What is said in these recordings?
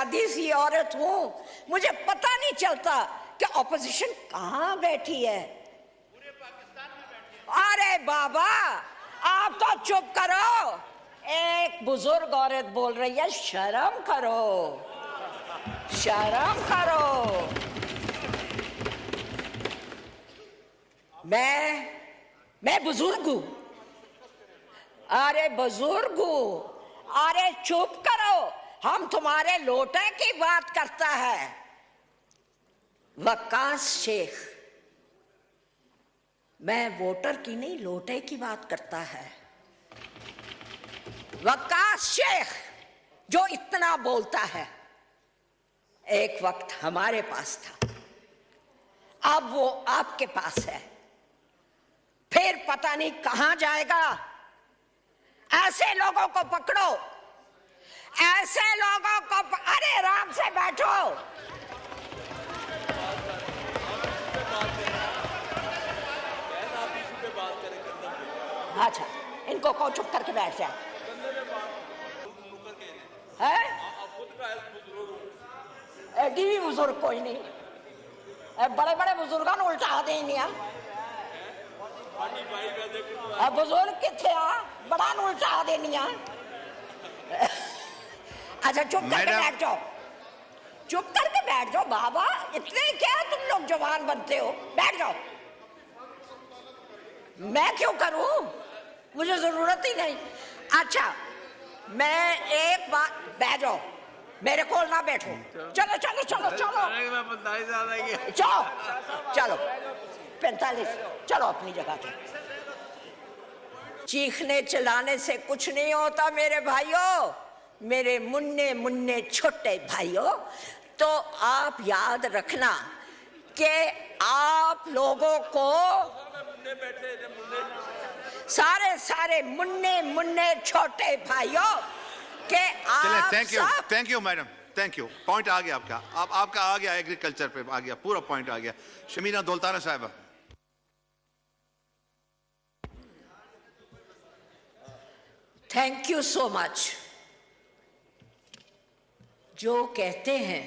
सादी सी औरत हूं, मुझे पता नहीं चलता कि ऑपोजिशन कहां बैठी है। अरे बाबा आप तो चुप करो, एक बुजुर्ग औरत बोल रही है, शर्म करो, शर्म करो। मैं बुजुर्ग हूं, अरे बुजुर्ग हूं, अरे चुप करो, हम तुम्हारे लोटे की बात करता है। वक्कास शेख, मैं वोटर की नहीं लोटे की बात करता है। वक्कास शेख जो इतना बोलता है, एक वक्त हमारे पास था, अब वो आपके पास है, फिर पता नहीं कहां जाएगा। ऐसे लोगों को पकड़ो, ऐसे लोगों को अरे आराम से बैठो। अच्छा, इनको को चुप करके बैठ जाए है? एडी भी बुजुर्ग कोई नहीं, बड़े बड़े बुजुर्गों ने उल्टा देनी है। बुजुर्ग किथे आ, बड़ा ने उल्टा देनी है। अच्छा चुप करके बैठ जाओ, चुप करके बैठ जाओ बाबा, इतने क्या तुम लोग जवान बनते हो, बैठ जाओ। मैं क्यों करूं, मुझे जरूरत ही नहीं। अच्छा मैं एक बात, बैठ जाओ, मेरे को ना बैठो, चलो चलो चलो चलो चलो चलो 45, चलो अपनी जगह पे। चीखने चिल्लाने से कुछ नहीं होता मेरे भाइयों, मेरे मुन्ने मुन्ने छोटे भाइयों। तो आप याद रखना कि आप लोगों को सारे मुन्ने मुन्ने छोटे भाइयों के आप thank you madam, thank you. Point आ गया आपका, आपका आ गया, एग्रीकल्चर पे आ गया, पूरा पॉइंट आ गया। शमीना दौलताना साहिबा। Thank you so much. जो कहते हैं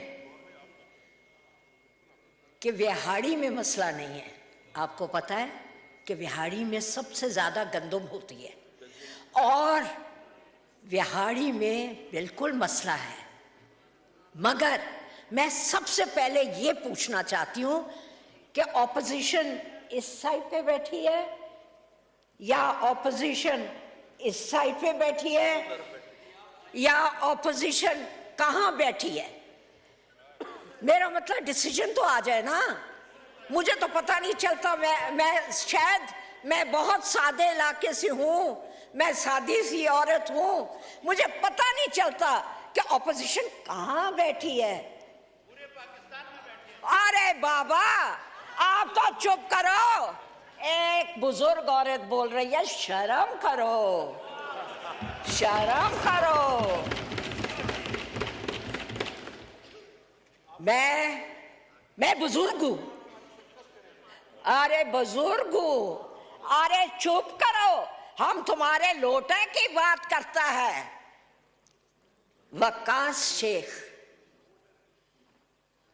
कि विहाड़ी में मसला नहीं है, आपको पता है कि विहाड़ी में सबसे ज्यादा गंदम होती है और विहाड़ी में बिल्कुल मसला है। मगर मैं सबसे पहले ये पूछना चाहती हूं कि ऑपोजिशन इस साइड पे बैठी है या ऑपोजिशन इस साइड पे बैठी है या ऑपोजिशन कहां बैठी है? मेरा मतलब डिसीजन तो आ जाए ना, मुझे तो पता नहीं चलता। मैं शायद मैं बहुत सादे इलाके से हूं, मैं सादी सी औरत हूं, मुझे पता नहीं चलता कि ऑपोजिशन कहां बैठी है। अरे बाबा आप तो चुप करो, एक बुजुर्ग औरत बोल रही है, शर्म करो, शर्म करो। मैं बुजुर्ग हूं, अरे बुजुर्ग हूं, अरे चुप करो, हम तुम्हारे लोटे की बात करता है। वक्कास शेख,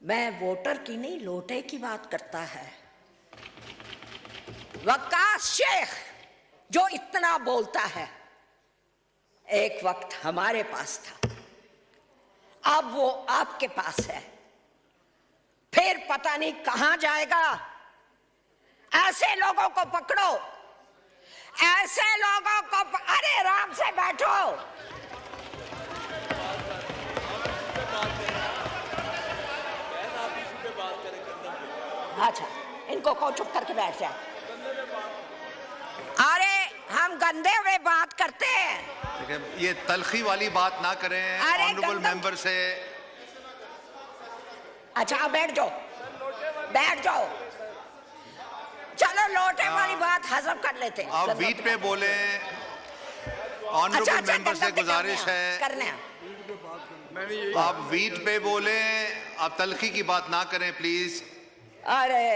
मैं वोटर की नहीं लोटे की बात करता है। वक्कास शेख जो इतना बोलता है, एक वक्त हमारे पास था, अब वो आपके पास है, फिर पता नहीं कहां जाएगा। ऐसे लोगों को पकड़ो, ऐसे लोगों को अरे आराम से बैठो। अच्छा इनको को चुप करके बैठ जाए। अरे हम गंदे हुए बात करते हैं, ये तलखी वाली बात ना करें ऑनरेबल मेंबर से। अच्छा बैठ जाओ, बैठ जाओ, चलो लोटे वाली बात हजम कर लेते हैं। आप वीट पे बोले, ऑनरेबल मेंबर से गुजारिश है, करने आप वीट पे बोले, आप तलखी की बात ना करें प्लीज। अरे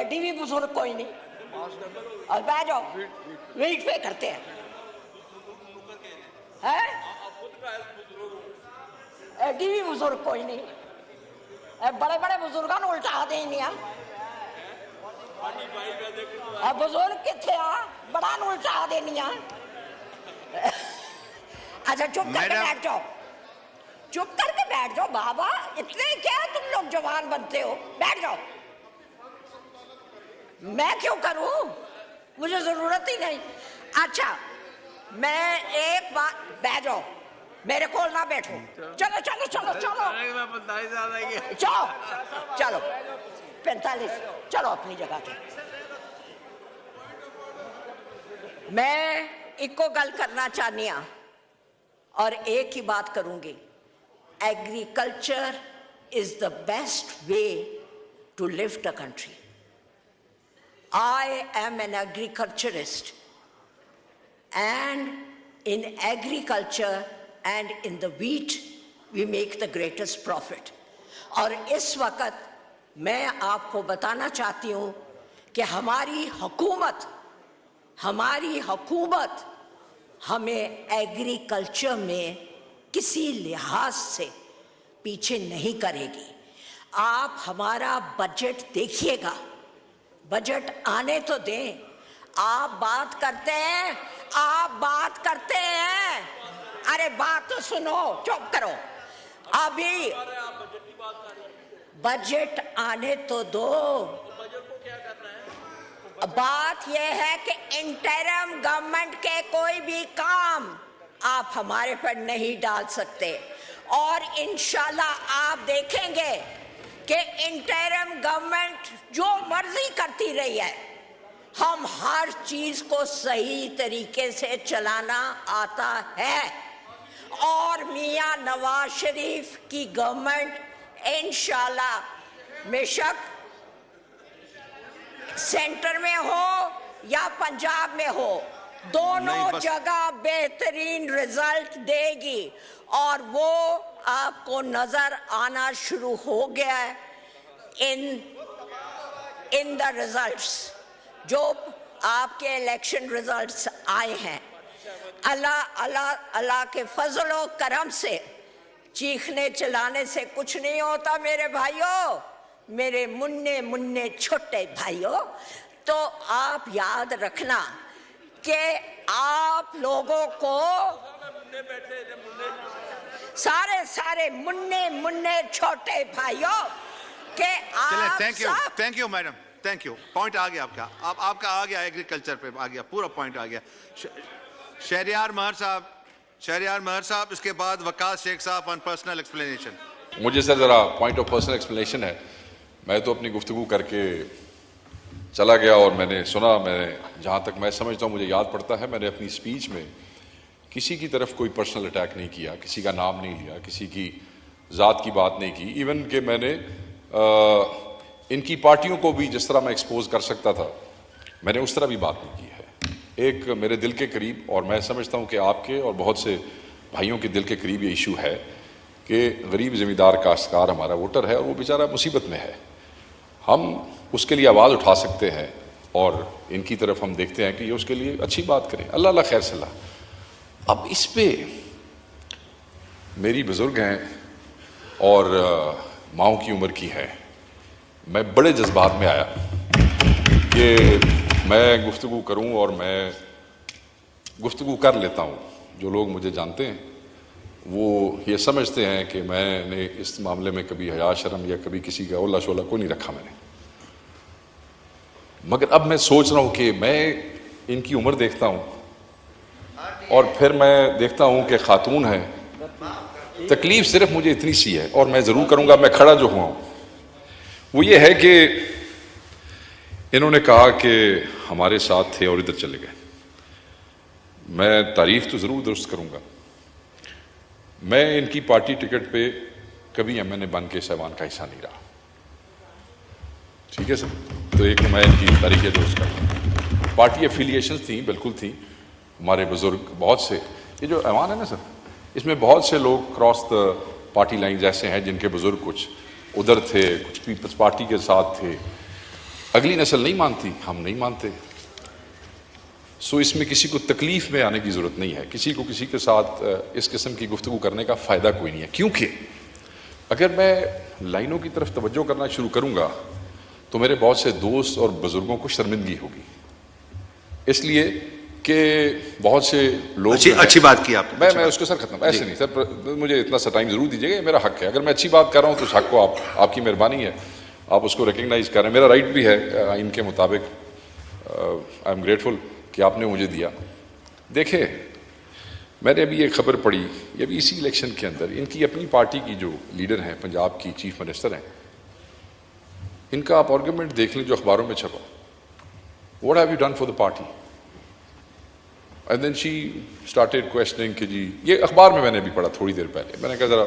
डीवी बुजुर्ग कोई नहीं, और बैठ जाओ, वीट पे करते हैं। एडी भी बुजुर्ग कोई नहीं, बड़े बड़े बुजुर्गों को उल्टा देनी आ। बुजुर्ग किथे आ, बड़ा नु उल्टा देनी आ। अच्छा चुप करके बैठ जाओ, चुप करके बैठ जाओ बाबा, इतने क्या तुम लोग जवान बनते हो, बैठ जाओ। मैं क्यों करूं, मुझे जरूरत ही नहीं। अच्छा मैं एक बात, बैठ जाओ, मेरे को ना बैठो, चलो चलो चलो चलो चलो चलो 45, चलो अपनी जगह पे। मैं इको गल करना चाहनी हाँ और एक ही बात करूंगी, agriculture is the best way to lift a country. I am an agriculturist, and in agriculture and in the wheat we make the greatest profit. और इस वक्त मैं आपको बताना चाहती हूँ कि हमारी हुकूमत हमें एग्रीकल्चर में किसी लिहाज से पीछे नहीं करेगी। आप हमारा बजट देखिएगा, बजट आने तो दें। आप बात करते हैं, अरे बात तो सुनो, चुप करो। अभी बजट आने तो दो। बात यह है कि इंटरिम गवर्नमेंट के कोई भी काम आप हमारे पर नहीं डाल सकते, और इंशाल्लाह आप देखेंगे कि इंटरिम गवर्नमेंट जो मर्जी करती रही है, हम हर चीज को सही तरीके से चलाना आता है। और मियां नवाज शरीफ की गवर्नमेंट इंशाल्लाह, बेशक सेंटर में हो या पंजाब में हो, दोनों जगह बेहतरीन रिजल्ट देगी। और वो आपको नजर आना शुरू हो गया है इन द रिजल्ट्स, जो आपके इलेक्शन रिजल्ट्स आए हैं। अल्लाह अल्लाह अल्लाह के फजलो करम से, चीखने चिल्लाने से कुछ नहीं होता मेरे भाइयों, मेरे मुन्ने मुन्ने छोटे भाइयों। तो आप याद रखना कि आप लोगों को सारे मुन्ने मुन्ने छोटे भाइयों के आप thank you madam, thank you. Point आ गया आपका, आपका आ गया, एग्रीकल्चर पे आ गया, पूरा पॉइंट आ गया। शहरियार महर साहब, इसके बाद वकास शेख साहब ऑन पर्सनल एक्सप्लेनेशन। मुझे सर ज़रा पॉइंट ऑफ पर्सनल एक्सप्लेनेशन है। मैं तो अपनी गुफ्तगू करके चला गया और मैंने सुना, मैं जहाँ तक मैं समझता हूँ, मुझे याद पड़ता है, मैंने अपनी स्पीच में किसी की तरफ कोई पर्सनल अटैक नहीं किया, किसी का नाम नहीं लिया, किसी की ज़ात की बात नहीं की। इवन कि मैंने इनकी पार्टियों को भी जिस तरह मैं एक्सपोज कर सकता था, मैंने उस तरह भी बात नहीं की है। एक मेरे दिल के करीब, और मैं समझता हूँ कि आपके और बहुत से भाइयों के दिल के करीब ये इशू है कि गरीब ज़मींदार काश्तकार हमारा वोटर है और वो बेचारा मुसीबत में है। हम उसके लिए आवाज़ उठा सकते हैं और इनकी तरफ हम देखते हैं कि ये उसके लिए अच्छी बात करें। अल्लाह अल्लाह खैर सलाह। अब इस पे मेरी बुजुर्ग हैं और माओ की उम्र की है, मैं बड़े जज्बात में आया कि मैं गुफ्तगू करूं, और मैं गुफ्तगू कर लेता हूं। जो लोग मुझे जानते हैं वो ये समझते हैं कि मैंने इस मामले में कभी हया शर्म या कभी किसी का ओला शोला को नहीं रखा मैंने। मगर अब मैं सोच रहा हूं कि मैं इनकी उम्र देखता हूं और फिर मैं देखता हूं कि खातून है। तकलीफ सिर्फ मुझे इतनी सी है, और मैं ज़रूर करूंगा, मैं खड़ा जो हुआ हूं वो ये है कि इन्होंने कहा कि हमारे साथ थे और इधर चले गए। मैं तारीफ तो ज़रूर दुरुस्त करूंगा। मैं इनकी पार्टी टिकट पे कभी एमएनए बन के सहवान का हिस्सा नहीं रहा, ठीक है सर। तो एक मैं इनकी तारीखें दुरुस्त कर, पार्टी एफिलिएशन थी, बिल्कुल थी। हमारे बुजुर्ग बहुत से, ये जो ऐवान है ना सर, इसमें बहुत से लोग क्रॉस द पार्टी लाइन ऐसे हैं जिनके बुजुर्ग कुछ उधर थे, कुछ पीपल्स पार्टी के साथ थे। अगली नस्ल नहीं मानती, हम नहीं मानते। सो इसमें किसी को तकलीफ में आने की ज़रूरत नहीं है, किसी को किसी के साथ इस किस्म की गुफ्तगू करने का फ़ायदा कोई नहीं है। क्योंकि अगर मैं लाइनों की तरफ तवज्जो करना शुरू करूँगा तो मेरे बहुत से दोस्त और बुज़ुर्गों को शर्मिंदगी होगी, इसलिए कि बहुत से लोग अच्छी बात की आपने। मैं उसको सर खत्म ऐसे नहीं सर, मुझे इतना सा टाइम ज़रूर दीजिएगा, मेरा हक है। अगर मैं अच्छी बात कर रहा हूँ तो उस हक को आपकी मेहरबानी है, आप उसको रिकग्नाइज कर रहे हैं, मेरा राइट भी है आइन के मुताबिक। आई एम ग्रेटफुल कि आपने मुझे दिया। देखिए, मैंने अभी एक खबर पढ़ी, ये भी इसी इलेक्शन के अंदर, इनकी अपनी पार्टी की जो लीडर हैं, पंजाब की चीफ मिनिस्टर हैं, इनका आप आर्गूमेंट देख लें जो अखबारों में छपा, what have you done for the party, and then she started questioning कि जी, ये अखबार में मैंने भी पढ़ा थोड़ी देर पहले। मैंने कहा जरा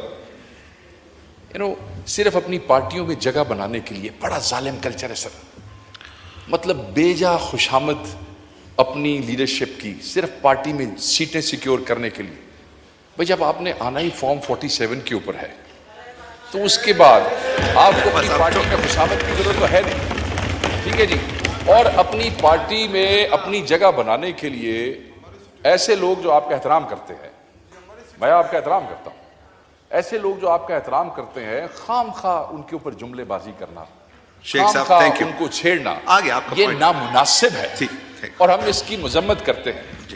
सिर्फ अपनी पार्टियों में जगह बनाने के लिए बड़ा जालिम कल्चर है सर, मतलब बेजा खुशामद अपनी लीडरशिप की सिर्फ पार्टी में सीटें सिक्योर करने के लिए। भाई जब आपने आना ही फॉर्म 47 के ऊपर है तो उसके बाद आपको अपनी पार्टी में खुशामद की जरूरत तो है नहीं, ठीक है जी। और अपनी पार्टी में अपनी जगह बनाने के लिए ऐसे लोग जो आपका एहतराम करते हैं, मैं आपका एहतराम करता हूं, ऐसे लोग जो आपका एहतराम करते हैं, खाम खा उनके ऊपर जुमलेबाजी करना, शेख साहब थैंक यू, उनको छेड़ना, आगे आपका ये पॉइंट नामुनासिब है ठीक और हम इसकी मजम्मत करते हैं।